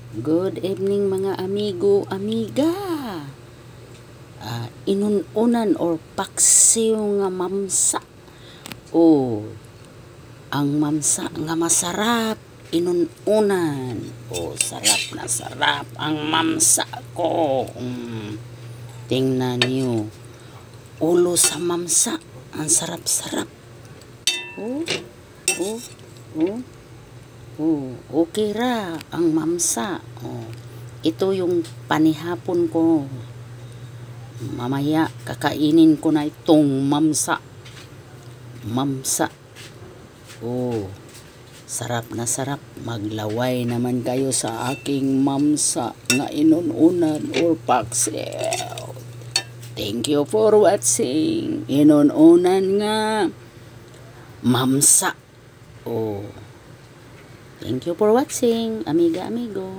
Good evening mga amigo, amiga. Inununan or paksiw nga mamsa. O, ang mamsa nga masarap, inununan. O, sarap na sarap ang mamsa ko. Tingnan niyo. Ulo sa mamsa. Ang sarap-sarap. Oh, oh, oh. Okay ra ang mamsa. Ito yung panihapon ko. Mamaya kakainin ko na itong mamsa. Mamsa. Sarap na sarap. Maglaway naman kayo sa aking mamsa nga inununan or paksiw. Thank you for watching. Inununan nga mamsa. Thank you for watching, amiga, amigo.